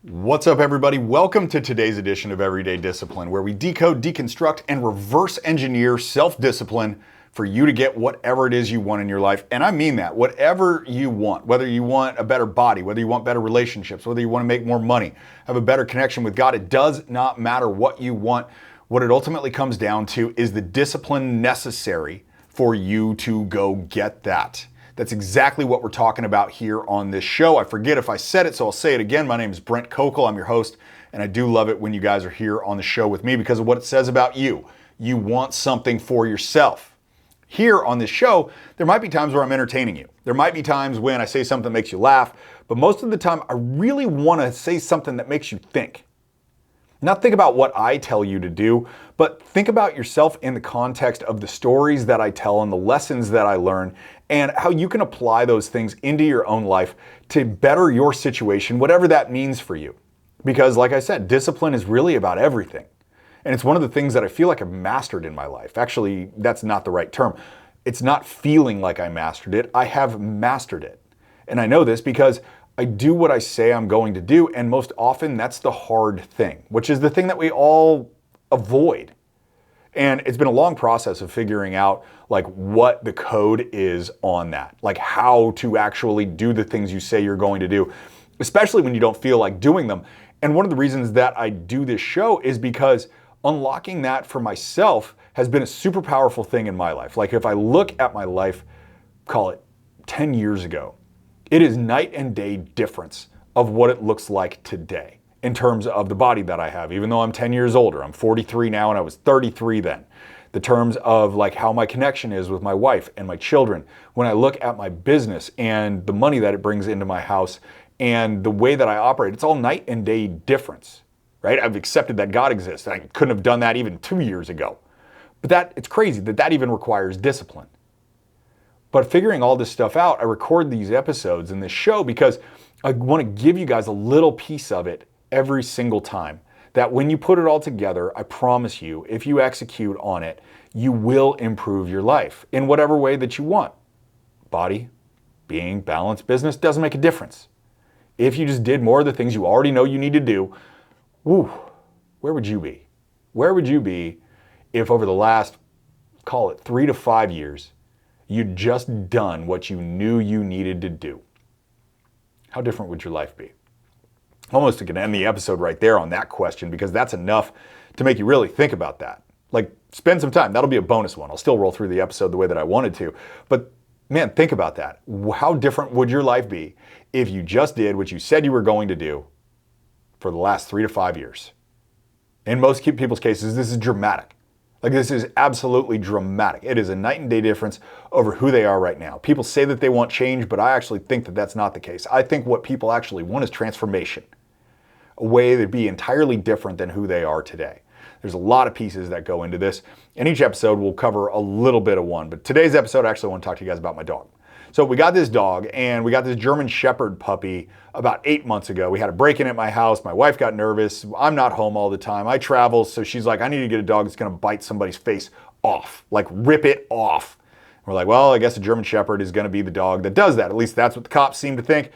What's up, everybody? Welcome to today's edition of Everyday Discipline, where we decode, deconstruct, and reverse engineer self-discipline for you to get whatever it is you want in your life. And I mean that, whatever you want, whether you want a better body, whether you want better relationships, whether you want to make more money, have a better connection with God, it does not matter what you want. What it ultimately comes down to is the discipline necessary for you to go get that. That's exactly what we're talking about here on this show. I forget if I said it, so I'll say it again. My name is Brent Kokel. I'm your host, and I do love it when you guys are here on the show with me because of what it says about you. You want something for yourself. Here on this show, there might be times where I'm entertaining you. There might be times when I say something that makes you laugh, but most of the time, I really want to say something that makes you think. Not think about what I tell you to do, but think about yourself in the context of the stories that I tell and the lessons that I learn and how you can apply those things into your own life to better your situation, whatever that means for you. Because like I said, discipline is really about everything. And it's one of the things that I feel like I've mastered in my life. Actually, that's not the right term. It's not feeling like I mastered it. I have mastered it. And I know this because I do what I say I'm going to do, and most often that's the hard thing, which is the thing that we all avoid. And it's been a long process of figuring out like what the code is on that, like how to actually do the things you say you're going to do, especially when you don't feel like doing them. And one of the reasons that I do this show is because unlocking that for myself has been a super powerful thing in my life. Like if I look at my life, call it 10 years ago, it is night and day difference of what it looks like today in terms of the body that I have, even though I'm 10 years older. I'm 43 now and I was 33 then. The terms of like how my connection is with my wife and my children. When I look at my business and the money that it brings into my house and the way that I operate, it's all night and day difference, right? I've accepted that God exists. I couldn't have done that even 2 years ago. But it's crazy that even requires discipline. But figuring all this stuff out, I record these episodes in this show because I want to give you guys a little piece of it every single time. That when you put it all together, I promise you, if you execute on it, you will improve your life in whatever way that you want. Body, being, balance, business, doesn't make a difference. If you just did more of the things you already know you need to do, where would you be? Where would you be if over the last, call it 3 to 5 years, you'd just done what you knew you needed to do? How different would your life be? Almost going to end the episode right there on that question because that's enough to make you really think about that. Like, spend some time. That'll be a bonus one. I'll still roll through the episode the way that I wanted to. But man, think about that. How different would your life be if you just did what you said you were going to do for the last 3 to 5 years? In most people's cases, this is dramatic. Like, this is absolutely dramatic. It is a night and day difference over who they are right now. People say that they want change, but I actually think that that's not the case. I think what people actually want is transformation, a way to be entirely different than who they are today. There's a lot of pieces that go into this, and each episode will cover a little bit of one. But today's episode, I actually want to talk to you guys about my dog. So we got this dog, and we got this German Shepherd puppy about 8 months ago. We had a break-in at my house. My wife got nervous. I'm not home all the time. I travel, so she's like, I need to get a dog that's going to bite somebody's face off, like rip it off. And we're like, well, I guess a German Shepherd is going to be the dog that does that. At least that's what the cops seem to think.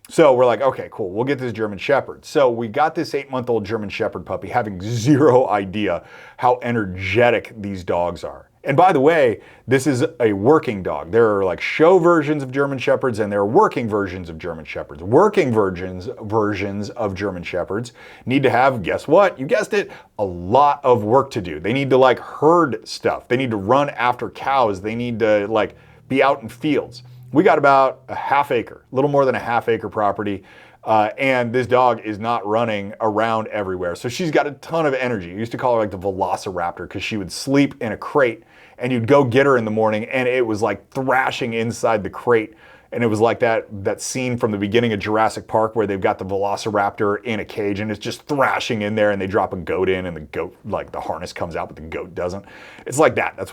So we're like, okay, cool, we'll get this German Shepherd. So we got this 8-month-old German Shepherd puppy, having zero idea how energetic these dogs are. And by the way, this is a working dog. There are like show versions of German Shepherds and there are working versions of German Shepherds. Working versions of German Shepherds need to have, guess what? You guessed it, a lot of work to do. They need to like herd stuff. They need to run after cows. They need to like be out in fields. We got about a half acre, a little more than a half acre property. And this dog is not running around everywhere. So she's got a ton of energy. You used to call her like the Velociraptor because she would sleep in a crate and you'd go get her in the morning and it was like thrashing inside the crate. And it was like that scene from the beginning of Jurassic Park where they've got the Velociraptor in a cage and it's just thrashing in there and they drop a goat in and the goat, like the harness comes out but the goat doesn't. It's like that. That's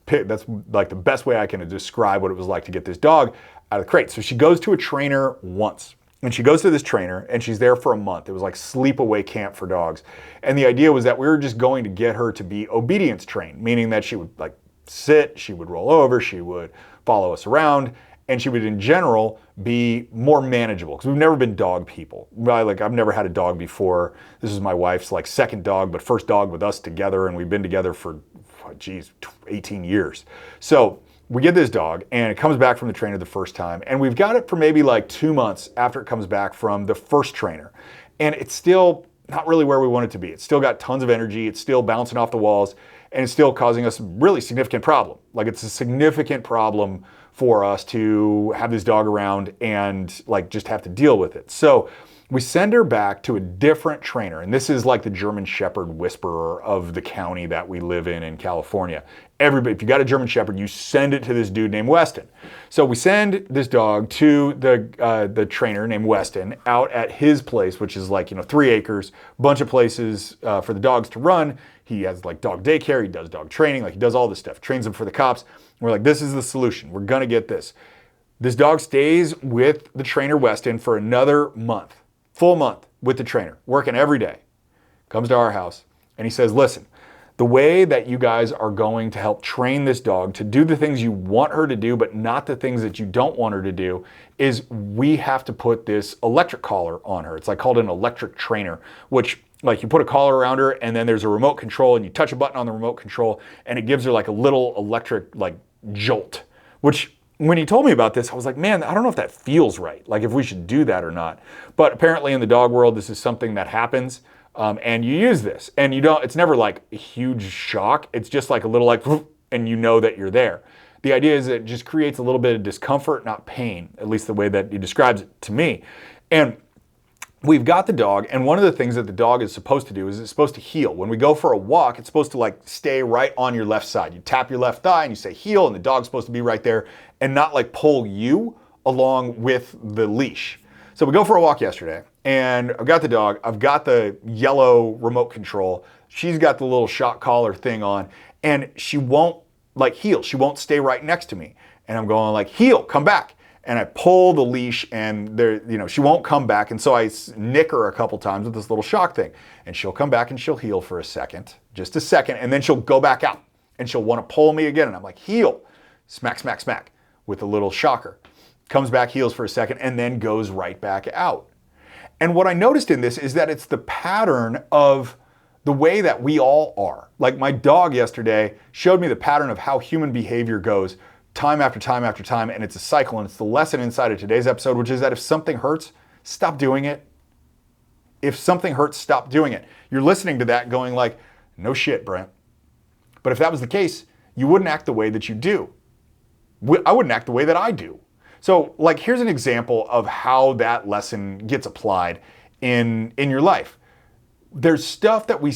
that's like the best way I can describe what it was like to get this dog out of the crate. So she goes to a trainer once. And she goes to this trainer and she's there for a month. It was like sleepaway camp for dogs. And the idea was that we were just going to get her to be obedience trained, meaning that she would like sit, she would roll over, she would follow us around, and she would in general be more manageable, because we've never been dog people. Like, I've never had a dog before. This is my wife's like second dog, but first dog with us together, and we've been together for 18 years. So we get this dog, and it comes back from the trainer the first time, and we've got it for maybe like 2 months after it comes back from the first trainer, and it's still not really where we want it to be. It's still got tons of energy, it's still bouncing off the walls, and it's still causing us a really significant problem. Like, it's a significant problem for us to have this dog around and like just have to deal with it. So we send her back to a different trainer, and this is like the German Shepherd whisperer of the county that we live in California. Everybody, if you got a German Shepherd, you send it to this dude named Weston. So we send this dog to the trainer named Weston out at his place, which is like 3 acres, bunch of places for the dogs to run. He has like dog daycare, he does dog training, like he does all this stuff, trains them for the cops. We're like, this is the solution. We're gonna get this. This dog stays with the trainer Weston for another month, full month with the trainer, working every day. Comes to our house and he says, listen, the way that you guys are going to help train this dog to do the things you want her to do, but not the things that you don't want her to do, is we have to put this electric collar on her. It's like called an electric trainer, which like you put a collar around her and then there's a remote control and you touch a button on the remote control and it gives her like a little electric like jolt, which when he told me about this, I was like, man, I don't know if that feels right. Like if we should do that or not. But apparently in the dog world, this is something that happens. And you use this and it's never like a huge shock. It's just like a little like, and you know that you're there. The idea is that it just creates a little bit of discomfort, not pain, at least the way that he describes it to me. And we've got the dog, and one of the things that the dog is supposed to do is it's supposed to heel. When we go for a walk, it's supposed to like stay right on your left side. You tap your left thigh and you say heel, and the dog's supposed to be right there and not like pull you along with the leash. So we go for a walk yesterday, and I've got the dog, I've got the yellow remote control, she's got the little shock collar thing on, and she won't like heel, she won't stay right next to me. And I'm going like, heel, come back. And I pull the leash and there, she won't come back. And so I nick her a couple times with this little shock thing. And she'll come back and she'll heel for a second, just a second, and then she'll go back out and she'll want to pull me again. And I'm like, heel, smack, smack, smack with a little shocker. Comes back, heels for a second, and then goes right back out. And what I noticed in this is that it's the pattern of the way that we all are. Like my dog yesterday showed me the pattern of how human behavior goes time after time after time, and it's a cycle, and it's the lesson inside of today's episode, which is that if something hurts, stop doing it. If something hurts, stop doing it. You're listening to that going like, no shit, Brent. But if that was the case, you wouldn't act the way that you do. I wouldn't act the way that I do. So like, here's an example of how that lesson gets applied in your life. There's stuff that we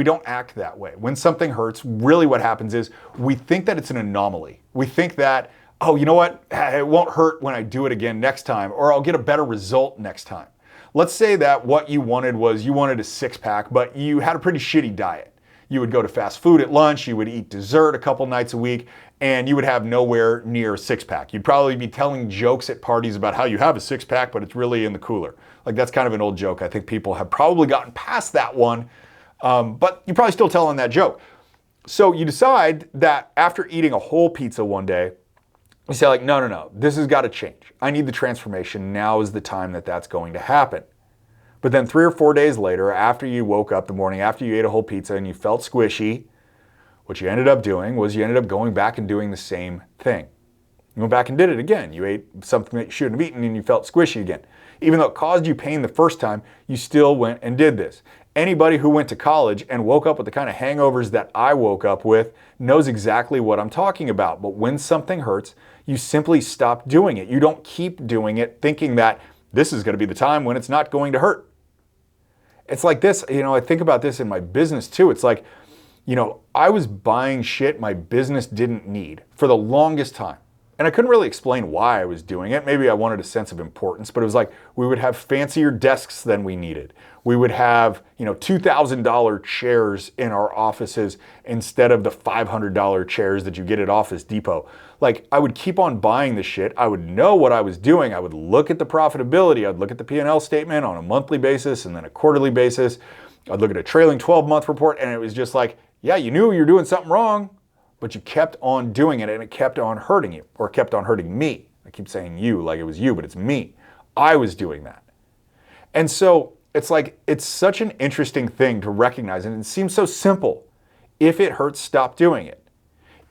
don't act that way. When something hurts, really what happens is we think that it's an anomaly. We think that, oh, you know what? It won't hurt when I do it again next time, or I'll get a better result next time. Let's say that what you wanted was you wanted a 6-pack, but you had a pretty shitty diet. You would go to fast food at lunch, you would eat dessert a couple nights a week, and you would have nowhere near a 6-pack. You'd probably be telling jokes at parties about how you have a 6-pack, but it's really in the cooler. Like that's kind of an old joke. I think people have probably gotten past that one, but you're probably still telling that joke. So you decide that after eating a whole pizza one day, you say like, no, this has got to change. I need the transformation. Now is the time that that's going to happen. But then 3 or 4 days later, after you woke up the morning, after you ate a whole pizza and you felt squishy, what you ended up doing was you ended up going back and doing the same thing. You went back and did it again. You ate something that you shouldn't have eaten and you felt squishy again. Even though it caused you pain the first time, you still went and did this. Anybody who went to college and woke up with the kind of hangovers that I woke up with knows exactly what I'm talking about. But when something hurts, you simply stop doing it. You don't keep doing it thinking that this is going to be the time when it's not going to hurt. It's like this, I think about this in my business too. It's like, I was buying shit my business didn't need for the longest time. And I couldn't really explain why I was doing it. Maybe I wanted a sense of importance, but it was like we would have fancier desks than we needed. We would have, $2,000 chairs in our offices instead of the $500 chairs that you get at Office Depot. Like I would keep on buying the shit. I would know what I was doing. I would look at the profitability. I'd look at the P&L statement on a monthly basis and then a quarterly basis. I'd look at a trailing 12-month report, and it was just like, yeah, you knew you were doing something wrong, but you kept on doing it and it kept on hurting you, or kept on hurting me. I keep saying you like it was you, but it's me. I was doing that. And so it's like, it's such an interesting thing to recognize, and it seems so simple. If it hurts, stop doing it.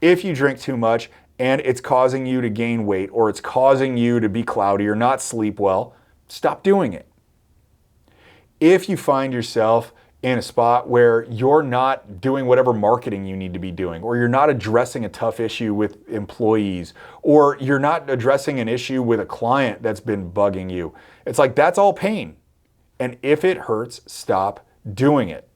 If you drink too much and it's causing you to gain weight, or it's causing you to be cloudy or not sleep well, stop doing it. If you find yourself in a spot where you're not doing whatever marketing you need to be doing, or you're not addressing a tough issue with employees, or you're not addressing an issue with a client that's been bugging you, it's like, that's all pain. And if it hurts, stop doing it.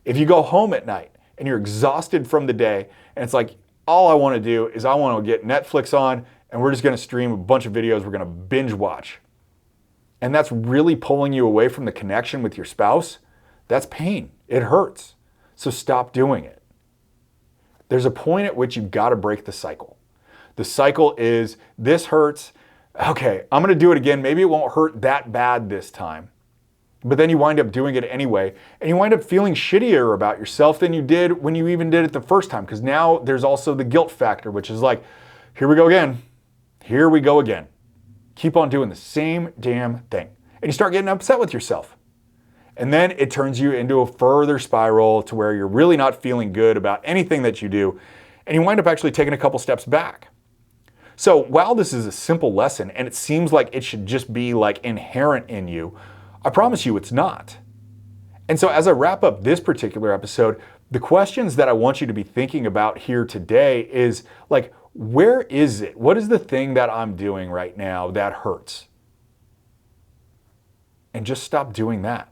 If you go home at night and you're exhausted from the day, and it's like, all I want to do is I want to get Netflix on and we're just going to stream a bunch of videos we're going to binge watch, and that's really pulling you away from the connection with your spouse, that's pain. It hurts. So stop doing it. There's a point at which you've got to break the cycle. The cycle is, this hurts. Okay, I'm going to do it again. Maybe it won't hurt that bad this time. But then you wind up doing it anyway, and you wind up feeling shittier about yourself than you did when you even did it the first time, because now there's also the guilt factor, which is like, here we go again. Here we go again. Keep on doing the same damn thing. And you start getting upset with yourself. And then it turns you into a further spiral to where you're really not feeling good about anything that you do, and you wind up actually taking a couple steps back. So while this is a simple lesson, and it seems like it should just be like inherent in you, I promise you it's not. And so as I wrap up this particular episode, the questions that I want you to be thinking about here today is like, where is it? What is the thing that I'm doing right now that hurts? And just stop doing that.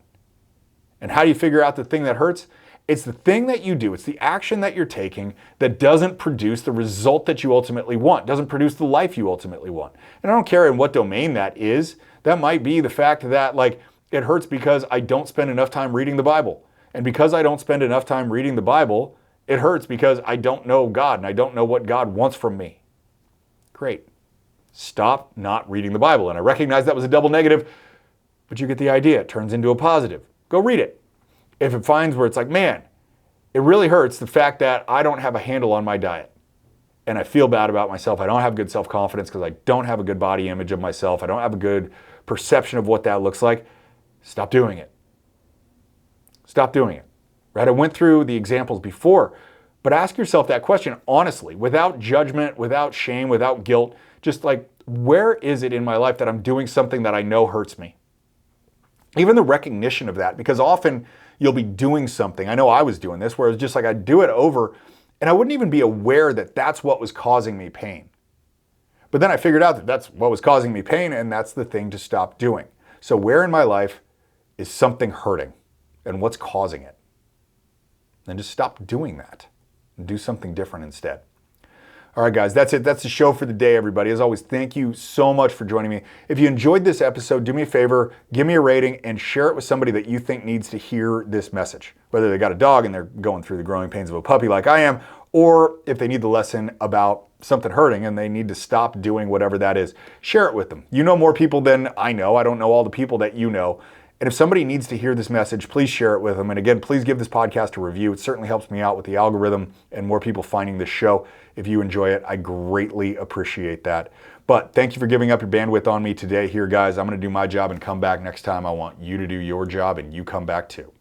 And how do you figure out the thing that hurts? It's the thing that you do, it's the action that you're taking that doesn't produce the result that you ultimately want, doesn't produce the life you ultimately want. And I don't care in what domain that is. That might be the fact that like, it hurts because I don't spend enough time reading the Bible. And because I don't spend enough time reading the Bible, it hurts because I don't know God and I don't know what God wants from me. Great. Stop not reading the Bible. And I recognize that was a double negative, but you get the idea. It turns into a positive. Go read it. If it finds where it's like, man, it really hurts the fact that I don't have a handle on my diet and I feel bad about myself. I don't have good self-confidence because I don't have a good body image of myself. I don't have a good perception of what that looks like. Stop doing it. Stop doing it. Right? I went through the examples before, but ask yourself that question honestly, without judgment, without shame, without guilt. Just like, where is it in my life that I'm doing something that I know hurts me? Even the recognition of that, because often you'll be doing something. I know I was doing this where it was just like I'd do it over and I wouldn't even be aware that that's what was causing me pain. But then I figured out that that's what was causing me pain, and that's the thing to stop doing. So where in my life is something hurting and what's causing it? Then just stop doing that and do something different instead. All right, guys, that's it. That's the show for the day, everybody. As always, thank you so much for joining me. If you enjoyed this episode, do me a favor, give me a rating and share it with somebody that you think needs to hear this message. Whether they got a dog and they're going through the growing pains of a puppy like I am, or if they need the lesson about something hurting and they need to stop doing whatever that is, share it with them. You know more people than I know. I don't know all the people that you know. And if somebody needs to hear this message, please share it with them. And again, please give this podcast a review. It certainly helps me out with the algorithm and more people finding this show. If you enjoy it, I greatly appreciate that. But thank you for giving up your bandwidth on me today here, guys. I'm going to do my job and come back next time. I want you to do your job and you come back too.